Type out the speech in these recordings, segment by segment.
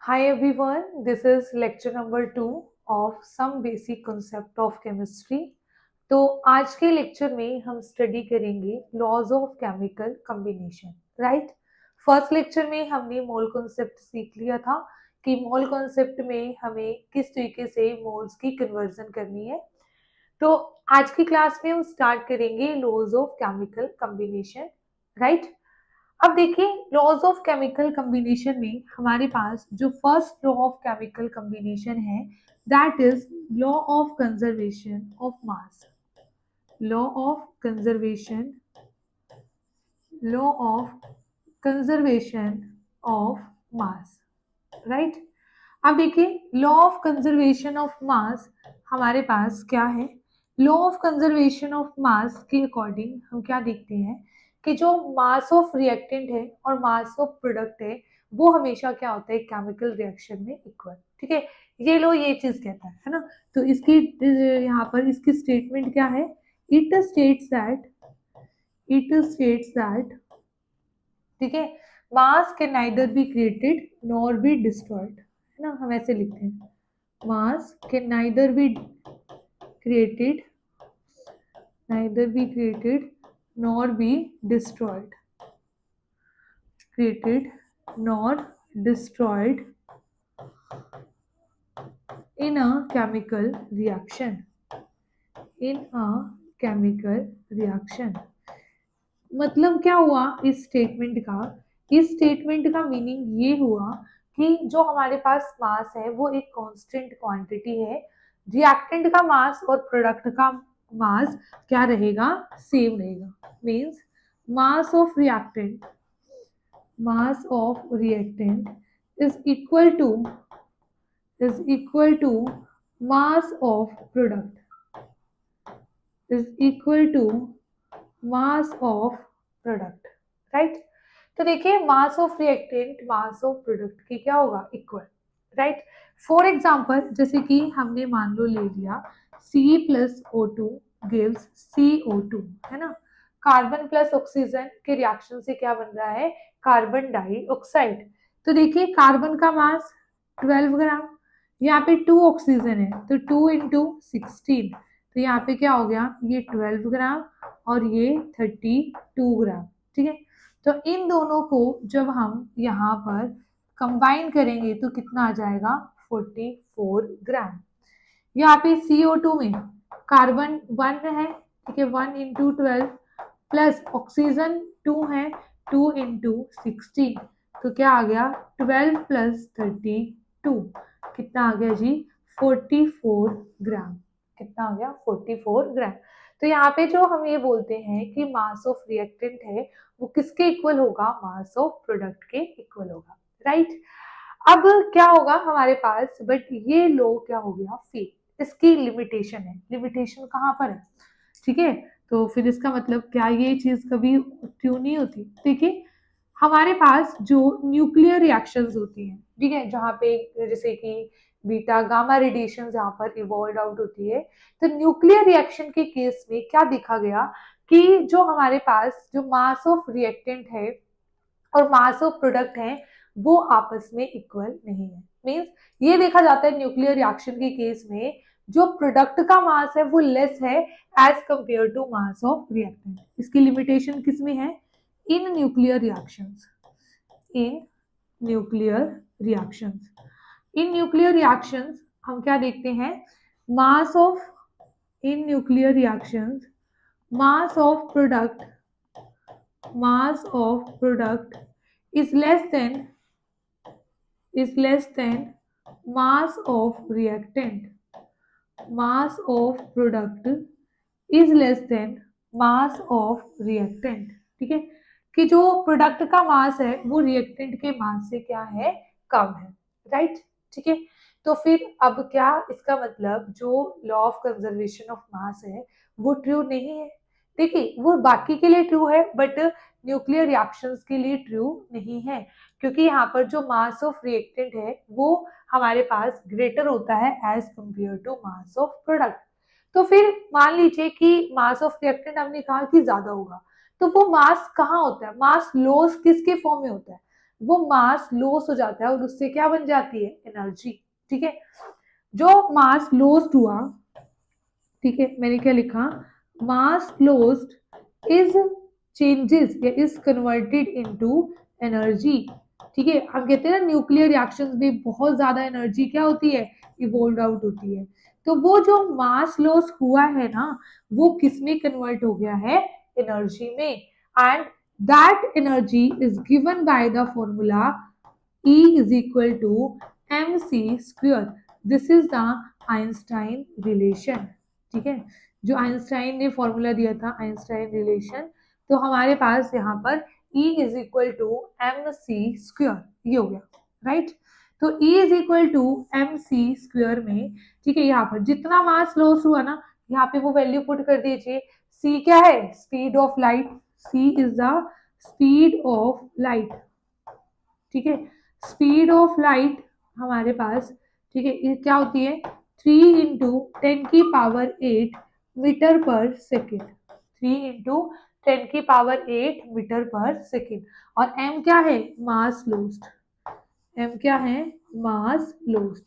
Hi everyone, this is lecture number 2 of some basic concept of chemistry. तो आज के lecture में हम स्टडी करेंगे laws of chemical combination, right. First lecture में हमने मोल कॉन्सेप्ट सीख लिया था कि मोल कॉन्सेप्ट में हमें किस तरीके से मोल्स की कन्वर्जन करनी है। तो आज की क्लास में हम स्टार्ट करेंगे laws of chemical combination, right. अब देखिए लॉज ऑफ केमिकल कॉम्बिनेशन में हमारे पास जो first law of chemical combination है that is law of conservation of mass. Law of conservation law of conservation of mass, right. अब देखिए law of conservation of mass हमारे पास क्या है। Law of conservation of mass के according हम क्या देखते हैं कि जो मास ऑफ रिएक्टेंट है और मास ऑफ प्रोडक्ट है वो हमेशा क्या होता है केमिकल रिएक्शन में इक्वल, ठीक है। ये लो ये चीज कहता है ना। तो इसकी यहाँ पर इसकी स्टेटमेंट क्या है। इट स्टेट्स दैट ठीक है, मास can neither be created nor be destroyed, है ना। हम ऐसे लिखते हैं मास can neither be created nor be destroyed in a chemical reaction। मतलब क्या हुआ इस स्टेटमेंट का। इस स्टेटमेंट का मीनिंग ये हुआ कि जो हमारे पास मास है वो एक कांस्टेंट क्वांटिटी है, रिएक्टेंट का मास और प्रोडक्ट का मास क्या रहेगा, सेम रहेगा। Means mass of reactant is equal to mass of product right. तो देखिए mass of reactant mass of product की क्या होगा, इक्वल, राइट। फॉर एग्जाम्पल जैसे कि हमने मान लो ले लिया C+O2 गिव्स CO2, है ना। कार्बन प्लस ऑक्सीजन के रिएक्शन से क्या बन रहा है, कार्बन डाइऑक्साइड। तो देखिए कार्बन का मास 12 ग्राम, यहाँ पे 2 ऑक्सीजन है तो 2 इंटू 16, तो यहाँ पे क्या हो गया, ये 12 ग्राम और ये 32 ग्राम, ठीक है। तो इन दोनों को जब हम यहाँ पर कंबाइन करेंगे तो कितना आ जाएगा, 44 ग्राम। यहाँ पे CO2 में कार्बन 1 है, ठीक है, 1 इंटू 12 प्लस ऑक्सीजन 2 है, 2 इंटू 16, तो क्या आ गया 12 प्लस 32, कितना आ गया जी, 44 ग्राम। कितना आ गया, 44 ग्राम। तो यहाँ पे जो हम ये बोलते हैं कि मास ऑफ रिएक्टेंट है वो किसके इक्वल होगा, मास ऑफ प्रोडक्ट के इक्वल होगा, राइट। अब क्या होगा हमारे पास, बट ये लो क्या हो गया, फेल। इसकी लिमिटेशन है, लिमिटेशन कहाँ पर है, ठीक है। तो फिर इसका मतलब क्या ये चीज कभी ट्रू नहीं होती। देखिए हमारे पास जो न्यूक्लियर रिएक्शंस होती हैं, ठीक है, जहाँ पे जैसे कि बीटा गामा रेडिएशन जहाँ पर इवॉल्व आउट होती है, तो न्यूक्लियर रिएक्शन के केस में क्या देखा गया कि जो हमारे पास जो मास ऑफ रिएक्टेंट है और मास ऑफ प्रोडक्ट है वो आपस में इक्वल नहीं है। मींस ये देखा जाता है न्यूक्लियर रिएक्शन के केस में जो प्रोडक्ट का मास है वो लेस है as compare to mass of reactant. इसकी लिमिटेशन किस में है, in nuclear reactions. In nuclear reactions in nuclear reactions हम क्या देखते हैं, mass of in nuclear reactions mass of product is less than mass of reactant. Mass of product is less than mass of reactant, ठीक है, कि जो product का मास है वो रिएक्टेंट के मास से क्या है, कम है, राइट, ठीक है। तो फिर अब क्या इसका मतलब जो लॉ ऑफ कंजर्वेशन ऑफ मास है वो ट्रू नहीं है। देखिए वो बाकी के लिए ट्रू है बट न्यूक्लियर रिएक्शंस के लिए ट्रू नहीं है, क्योंकि यहाँ पर जो मास ऑफ रिएक्टेंट है वो हमारे पास ग्रेटर होता है as compare to mass of product. तो फिर मान लीजिए कि मास ऑफ रिएक्टेंट हमने कहा कि ज्यादा होगा, तो वो मास कहाँ होता है, मास लॉस किसके फॉर्म में होता है, वो मास लॉस हो जाता है और उससे क्या बन जाती है, एनर्जी। ठीक है, जो मास लॉस्ट हुआ, ठीक है, मैंने क्या लिखा, मास लॉस्ट इज चेंजेस या इज कन्वर्टेड इनटू एनर्जी। ठीक है, हम कहते हैं ना न्यूक्लियर रिएक्शंस में बहुत ज्यादा एनर्जी क्या होती है, इवोल्व आउट होती है। तो वो जो मास लॉस हुआ है ना, वो किस में कन्वर्ट हो गया है, एनर्जी में। And that energy is given by the formula E is equal to mc square. This is the Einstein relation. ठीक है, जो आइंस्टाइन ने फॉर्मूला दिया था, आइंस्टाइन रिलेशन। तो हमारे पास यहाँ पर E is equal to mc square, ये हो गया, राइट। तो E is equal to mc square में, ठीक है, यहाँ पर जितना मास लॉस हुआ ना, यहाँ पे वो वैल्यू पुट कर दीजिए। C क्या है, speed of light, C is the speed of light. ठीक है, स्पीड ऑफ लाइट हमारे पास, ठीक है, ये क्या होती है, 3 इंटू 10⁸ मीटर पर सेकेंड, 3 इंटू 10⁸ मीटर पर सेकेंड। और m क्या है, मास लॉस्ट, m क्या है, मास लॉस्ट।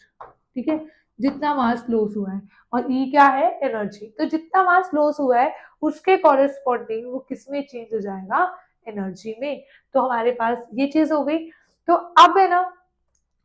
ठीक है, जितना मास लॉस हुआ है, और E क्या है, एनर्जी। तो जितना मास लॉस हुआ है उसके कॉरेस्पॉन्डिंग वो किस में चेंज हो जाएगा, एनर्जी में। तो हमारे पास ये चीज हो गई। तो अब है ना,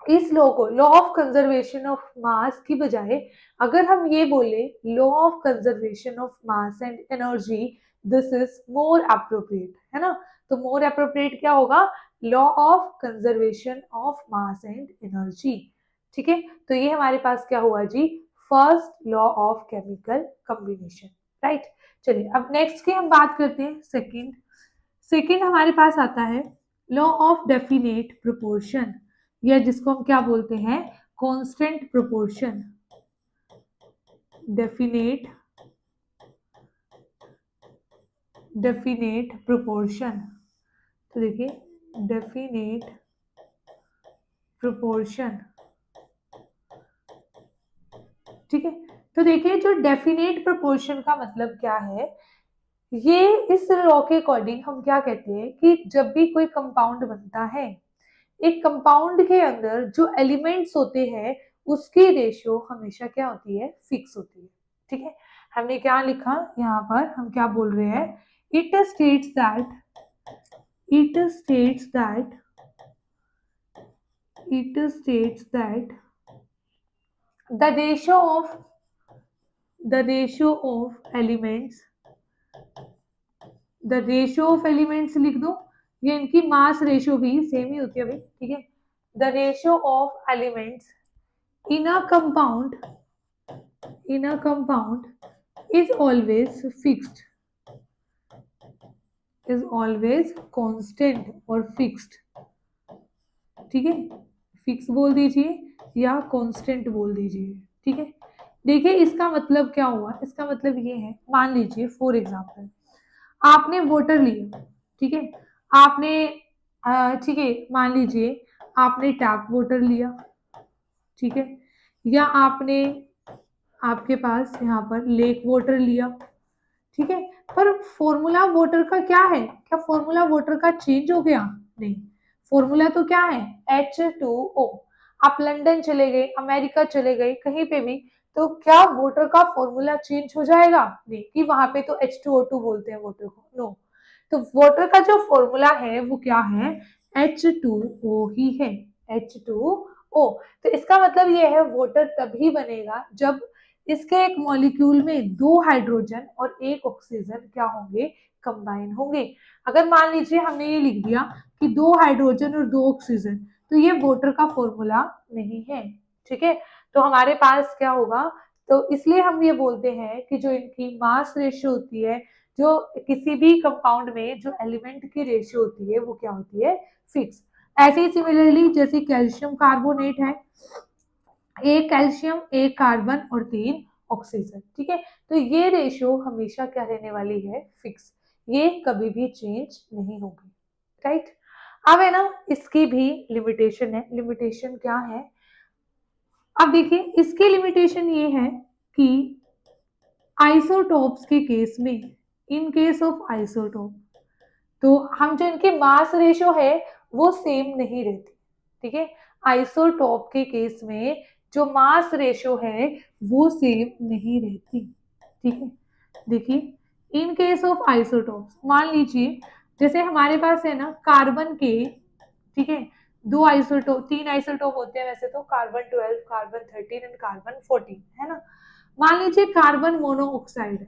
इस लॉ को, law of conservation of mass की बजाय अगर हम ये बोले law of conservation of mass and energy, this is more appropriate, है ना। तो मोर अप्रोप्रिएट क्या होगा, law of conservation of mass and energy. ठीक है, तो ये हमारे पास क्या हुआ जी, first law of chemical combination, right. चलिए अब नेक्स्ट की हम बात करते हैं, सेकंड। सेकंड हमारे पास आता है लॉ ऑफ डेफिनेट प्रोपोर्शन, या जिसको हम क्या बोलते हैं, कांस्टेंट प्रोपोर्शन, डेफिनेट प्रोपोर्शन। तो देखिए, डेफिनेट प्रोपोर्शन, ठीक है। तो देखिए, जो डेफिनेट प्रोपोर्शन का मतलब क्या है, ये इस लॉ के अकॉर्डिंग हम क्या कहते हैं कि जब भी कोई कंपाउंड बनता है, एक कंपाउंड के अंदर जो एलिमेंट्स होते हैं उसकी रेशियो हमेशा क्या होती है, फिक्स होती है। ठीक है, हमने क्या लिखा यहाँ पर, हम क्या बोल रहे हैं, it states that the ratio of elements लिख दो, ये इनकी मास रेशियो भी सेम ही होती है भाई। ठीक है, the ratio of elements in a compound is always fixed, is always constant और fixed। ठीक है, फिक्स बोल दीजिए या कांस्टेंट बोल दीजिए। ठीक है, देखिए इसका मतलब क्या हुआ, इसका मतलब ये है, मान लीजिए फॉर एग्जांपल आपने वाटर लिया, ठीक है, आपने ठीक है, मान लीजिए आपने टैप वाटर लिया, ठीक है, या आपने, आपके पास यहाँ पर लेक वाटर लिया, ठीक है। पर फॉर्मूला वाटर का क्या है, क्या फॉर्मूला वाटर का चेंज हो गया, नहीं, फॉर्मूला तो क्या है, H2O। आप लंदन चले गए, अमेरिका चले गए, कहीं पे भी, तो क्या वाटर का फॉर्मूला चेंज हो जाएगा, नहीं, कि वहां पे तो H2O2 बोलते हैं वाटर को, नो। तो वाटर का जो फॉर्मूला है वो क्या है, H2O ही है, H2O। तो इसका मतलब ये है वाटर तभी बनेगा जब इसके एक मॉलिक्यूल में 2 हाइड्रोजन और 1 ऑक्सीजन क्या होंगे, कंबाइन होंगे। अगर मान लीजिए हमने ये लिख दिया कि 2 हाइड्रोजन और 2 ऑक्सीजन, तो ये वाटर का फॉर्मूला नहीं है। ठीक है, तो हमारे पास क्या होगा, तो इसलिए हम ये बोलते हैं कि जो इनकी मास रेशियो होती है, जो किसी भी कंपाउंड में जो एलिमेंट की रेशियो होती है वो क्या होती है, फिक्स। ऐसे ही सिमिलरली जैसे कैल्शियम कार्बोनेट है, एक कैल्शियम, एक कार्बन और 3 ऑक्सीजन। ठीक है, तो ये रेशियो हमेशा क्या रहने वाली है, फिक्स, ये कभी भी चेंज नहीं होगी, राइट। अब है ना, इसकी भी लिमिटेशन है। लिमिटेशन क्या है, अब देखिए इसकी लिमिटेशन ये है कि आइसोटोप्स के केस में, इन केस ऑफ आइसोटोप, तो हम जो इनके मास रेशियो है वो सेम नहीं रहती, ठीक है। आइसोटॉप के केस में जो मास रेशो है वो सेम नहीं रहती, ठीक है। देखिए, इन केस ऑफ आइसोटॉप्स, मान लीजिए जैसे हमारे पास है ना कार्बन के, ठीक है, दो आइसोटोप, तीन आइसोटोप होते हैं वैसे तो, कार्बन 12, कार्बन 13 एंड कार्बन 14, है ना। मान लीजिए कार्बन मोनोऑक्साइड है।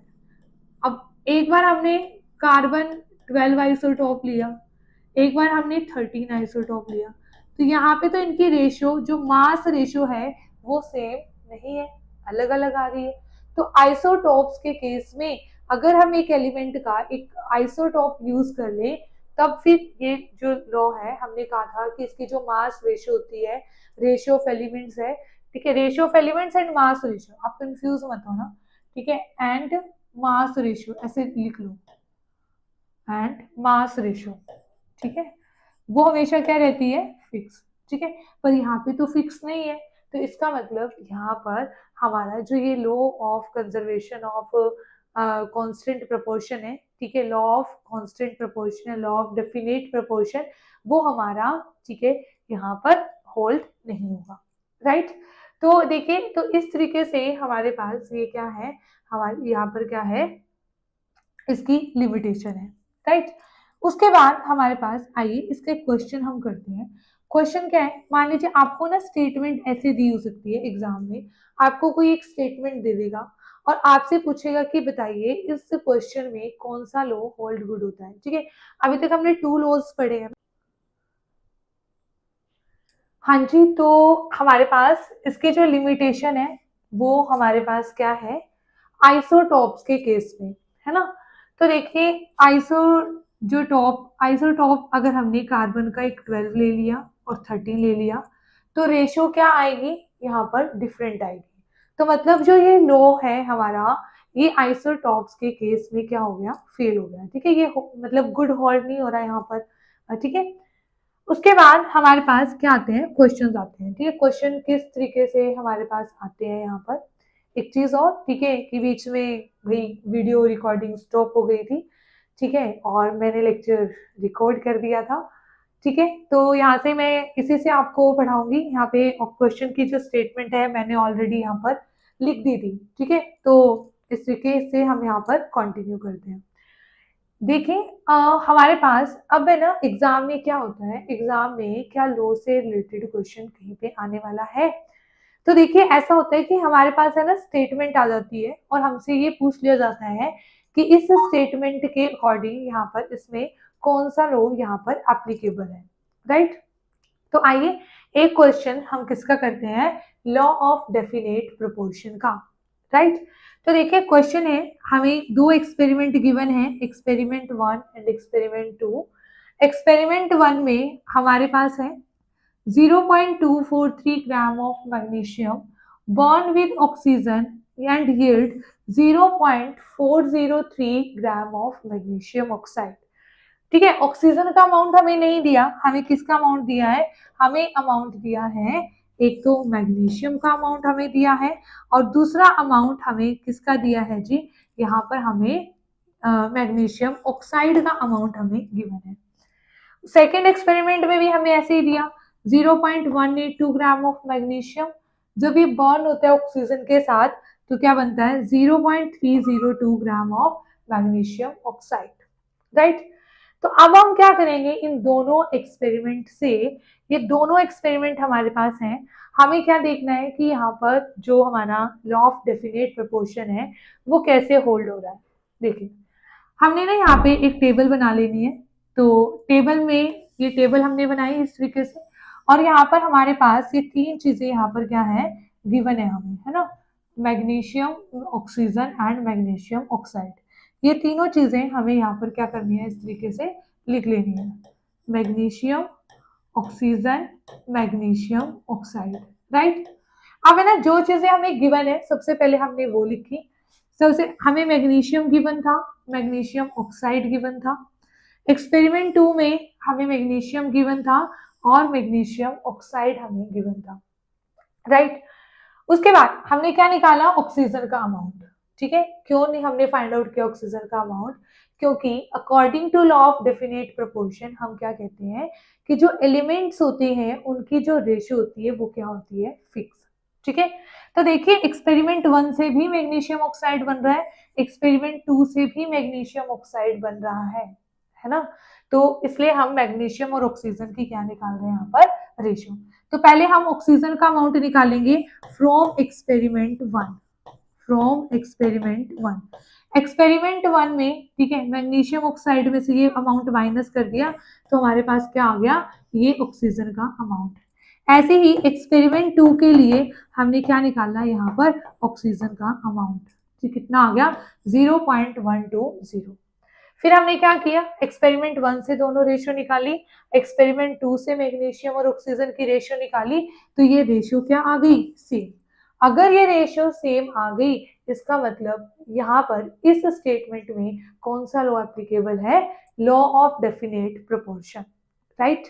अब एक बार हमने कार्बन 12 आइसोटोप लिया, एक बार हमने 13 आइसोटोप लिया, तो यहाँ पे तो इनकी रेशियो, जो मास रेशियो है वो सेम नहीं है, अलग अलग आ रही है। तो आइसोटोप्स के केस में अगर हम एक एलिमेंट का एक आइसोटोप यूज कर ले, तब फिर ये जो लॉ है, हमने कहा था कि इसकी जो मास रेशियो होती है, रेशियो ऑफ एलिमेंट्स है, ठीक है, ratio of elements and mass ratio, आप कंफ्यूज मत हो ना, ठीक है, एंड मास रेशियो ऐसे लिख लो, एंड मास रेशियो, ठीक है, वो हमेशा क्या रहती है, फिक्स, ठीक है। पर यहाँ पे तो फिक्स नहीं है, तो इसका मतलब यहाँ पर हमारा जो ये law of conservation of constant proportion है, ठीक है, law of constant proportion, law of definite proportion, वो हमारा, ठीक है, यहाँ पर होल्ड नहीं होगा, राइट। तो देखिए, तो इस तरीके से हमारे पास ये क्या है, हमारे यहाँ पर क्या है, इसकी लिमिटेशन है, राइट। उसके बाद हमारे पास आइए इसका एक क्वेश्चन हम करते हैं। क्वेश्चन क्या है, मान लीजिए आपको ना स्टेटमेंट ऐसे दी हो सकती है एग्जाम में, आपको कोई एक स्टेटमेंट दे देगा और आपसे पूछेगा कि बताइए इस क्वेश्चन में कौन सा लॉ होल्ड गुड होता है, ठीक है। अभी तक हमने 2 लॉज पढ़े हैं। हाँ जी, तो हमारे पास इसके जो लिमिटेशन है वो हमारे पास क्या है, आइसोटॉप्स के केस में, है ना। तो देखिए, आइसो जो टॉप आइसोटॉप अगर हमने कार्बन का एक 12 ले लिया और 13 ले लिया, तो रेशियो क्या आएगी, यहाँ पर डिफरेंट आएगी। तो मतलब जो ये लो है हमारा, ये आइसोटॉप्स के केस में क्या हो गया, फेल हो गया, ठीक है। ये मतलब गुड होल्ड नहीं हो रहा है यहाँ पर, ठीक है। उसके बाद हमारे पास क्या आते हैं, क्वेश्चंस आते हैं, ठीक है। क्वेश्चन किस तरीके से हमारे पास आते हैं यहाँ पर, एक चीज और, ठीक है, कि बीच में भाई वीडियो रिकॉर्डिंग स्टॉप हो गई थी, ठीक है, और मैंने लेक्चर रिकॉर्ड कर दिया था, ठीक है। तो यहाँ से मैं इसी से आपको पढ़ाऊंगी, यहाँ पे क्वेश्चन की जो स्टेटमेंट है मैंने ऑलरेडी यहाँ पर लिख दी थी, ठीक है। तो इस तरीके से हम यहाँ पर कंटिन्यू करते हैं। देखिए, हमारे पास अब है ना, एग्जाम में क्या होता है, एग्जाम में क्या लॉ से रिलेटेड क्वेश्चन कहीं पे आने वाला है। तो देखिए, ऐसा होता है कि हमारे पास है ना स्टेटमेंट आ जाती है और हमसे ये पूछ लिया जाता है कि इस स्टेटमेंट के अकॉर्डिंग यहाँ पर इसमें कौन सा लॉ यहाँ पर एप्लीकेबल है, राइट। तो आइए एक क्वेश्चन हम किसका करते हैं, लॉ ऑफ डेफिनेट प्रोपोर्शन का, राइट। तो देखिए, क्वेश्चन है, हमें दो एक्सपेरिमेंट गिवन है, एक्सपेरिमेंट 1 एंड एक्सपेरिमेंट 2। एक्सपेरिमेंट 1 में हमारे पास है 0.243 gram of magnesium bond with oxygen and yield 0.403 gram of magnesium oxide, ठीक है। ऑक्सीजन का अमाउंट हमें नहीं दिया, हमें किसका अमाउंट दिया है, हमें अमाउंट दिया है, एक तो मैग्नीशियम का अमाउंट हमें दिया है और दूसरा अमाउंट हमें किसका दिया है जी, यहाँ पर हमें मैग्नीशियम ऑक्साइड का अमाउंट हमें गिवन है। सेकेंड एक्सपेरिमेंट में भी हमें ऐसे ही दिया 0.182 ग्राम ऑफ मैग्नीशियम, जब ये बॉन्ड होता है ऑक्सीजन के साथ तो क्या बनता है 0.302 gram of magnesium oxide, right. तो अब हम क्या करेंगे, इन दोनों एक्सपेरिमेंट से, ये दोनों एक्सपेरिमेंट हमारे पास हैं, हमें क्या देखना है कि यहाँ पर जो हमारा लॉ ऑफ डेफिनेट प्रोपोर्शन है वो कैसे होल्ड हो रहा है। देखिए, हमने ना यहाँ पे एक टेबल बना लेनी है, तो टेबल में, ये टेबल हमने बनाई इस तरीके से, और यहाँ पर हमारे पास ये तीन चीजें यहाँ पर क्या है, गिवन है हमें, है ना, magnesium oxygen and magnesium oxide. ये तीनों चीजें हमें यहाँ पर क्या करनी है, इस तरीके से लिख लेनी है, magnesium oxygen magnesium oxide, right. अब है ना, जो चीजें हमें गिवन है सबसे पहले हमने वो लिखी। सबसे हमें मैग्नीशियम गिवन था, मैग्नीशियम ऑक्साइड गिवन था। एक्सपेरिमेंट 2 में हमें मैग्नीशियम गिवन था और मैग्नीशियम ऑक्साइड हमें गिवन था, राइट। उसके बाद हमने क्या निकाला, ऑक्सीजन का अमाउंट, ठीक है। क्यों नहीं हमने फाइंड आउट किया ऑक्सीजन का अमाउंट, क्योंकि according to law of definite proportion हम क्या कहते हैं कि जो एलिमेंट्स होते हैं उनकी जो रेशियो होती है वो क्या होती है, फिक्स। ठीक है, तो देखिए एक्सपेरिमेंट 1 से भी मैग्नीशियम ऑक्साइड बन रहा है, एक्सपेरिमेंट 2 से भी मैग्नीशियम ऑक्साइड बन रहा है ना। तो इसलिए हम मैग्नीशियम और ऑक्सीजन की क्या निकाल रहे हैं यहाँ पर, रेशियो। तो पहले हम ऑक्सीजन का अमाउंट निकालेंगे from experiment 1, from experiment 1। Experiment 1 में ठीक है मैग्नीशियम ऑक्साइड में से ये अमाउंट माइनस कर दिया तो हमारे पास क्या आ गया, ये ऑक्सीजन का अमाउंट। ऐसे ही एक्सपेरिमेंट 2 के लिए हमने क्या निकालना है यहाँ पर, ऑक्सीजन का अमाउंट। कितना आ गया, 0.120। फिर हमने क्या किया, एक्सपेरिमेंट 1 से दोनों रेशियो निकाली, एक्सपेरिमेंट 2 से मैग्नीशियम और ऑक्सीजन की रेशियो निकाली, तो ये रेशियो क्या आ गई, सेम। अगर ये रेशियो सेम आ गई इसका मतलब यहाँ पर इस स्टेटमेंट में कौन सा लॉ एप्लीकेबल है, law of definite proportion, right.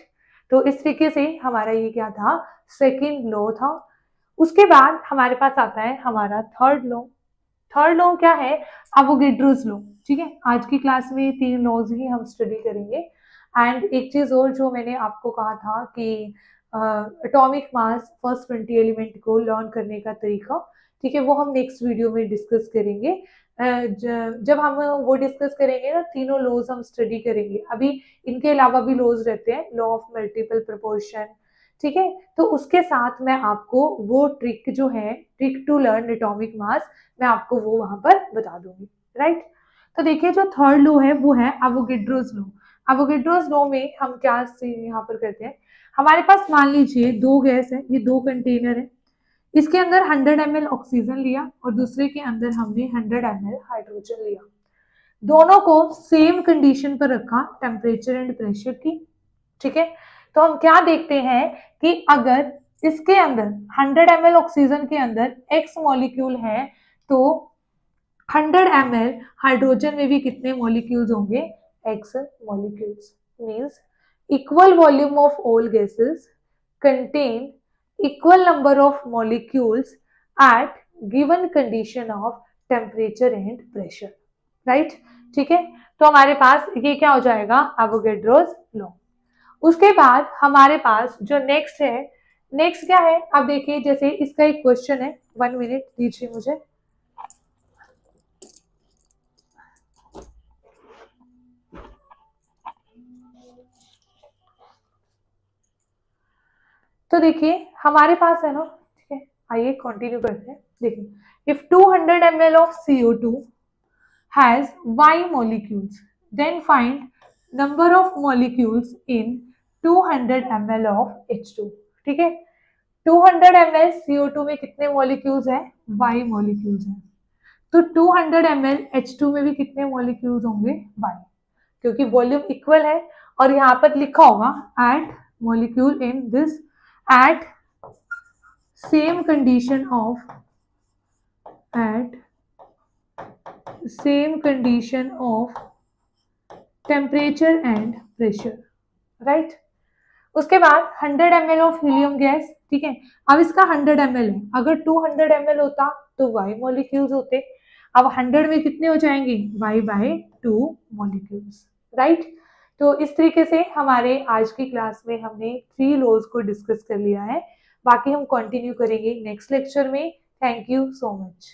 तो इस तरीके से हमारा ये क्या था, सेकेंड लॉ था। उसके बाद हमारे पास आता है हमारा थर्ड लॉ। थर्ड लॉ क्या है, एवोगैड्रोस लॉ। ठीक है, आज की क्लास में 3 लॉज ही हम स्टडी करेंगे। एंड एक चीज और जो मैंने आपको कहा था कि एटॉमिक मास फर्स्ट 20 एलिमेंट को लर्न करने का तरीका, ठीक है, वो हम नेक्स्ट वीडियो में डिस्कस करेंगे। जब हम वो डिस्कस करेंगे ना, तीनों लॉज हम स्टडी करेंगे। अभी इनके अलावा भी लॉज रहते हैं, लॉ ऑफ मल्टीपल प्रोपोर्शन, ठीक है। तो उसके साथ मैं आपको वो ट्रिक जो है, trick to learn atomic mass, मैं आपको वो वहां पर बता दूंगी, राइट। तो देखिए जो थर्ड लॉ है वो है एवोगैड्रोस लॉ। एवोगैड्रोस लॉ में हम क्या यहाँ पर करते हैं, हमारे पास मान लीजिए 2 गैस है, ये 2 कंटेनर है, इसके अंदर 100 ml ऑक्सीजन लिया और दूसरे के अंदर हमने 100 ml हाइड्रोजन लिया। दोनों को सेम कंडीशन पर रखा, टेम्परेचर एंड प्रेशर की। ठीक है, तो हम क्या देखते हैं कि अगर इसके अंदर 100 ml ऑक्सीजन के अंदर x मॉलिक्यूल है तो 100 ml हाइड्रोजन में भी कितने मॉलिक्यूल्स होंगे, x molecules. Means equal volume of all gases contain equal number of molecules at given condition of temperature and pressure, right. ठीक है, तो हमारे पास ये क्या हो जाएगा, एवोगैड्रोस लॉ। उसके बाद हमारे पास जो नेक्स्ट है, नेक्स्ट क्या है, अब देखिए जैसे इसका एक क्वेश्चन है, 1 मिनट दीजिए मुझे। तो देखिए हमारे पास है ना, ठीक है, आइए कंटिन्यू करते हैं। देखिए if 200 ml of CO2 has Y molecules, then find number of molecules in 200 ml of H2। ठीक है, 200 ml CO2 में कितने मॉलिक्यूल्स हैं, Y मॉलिक्यूल्स हैं। तो 200 ml H2 में भी कितने मॉलिक्यूल्स होंगे, Y, क्योंकि वॉल्यूम इक्वल है। और यहाँ पर लिखा होगा at molecule in this at same condition of temperature and pressure, right। उसके बाद 100 ml ऑफ हीलियम गैस। ठीक है, अब इसका 100 ml है, अगर 200 ml होता तो Y मॉलिक्यूल्स होते, अब 100 में कितने हो जाएंगे, Y/2 मॉलिक्यूल्स, राइट। तो इस तरीके से हमारे आज की क्लास में हमने 3 लॉज को डिस्कस कर लिया है। बाकी हम कंटिन्यू करेंगे नेक्स्ट लेक्चर में। Thank you so much.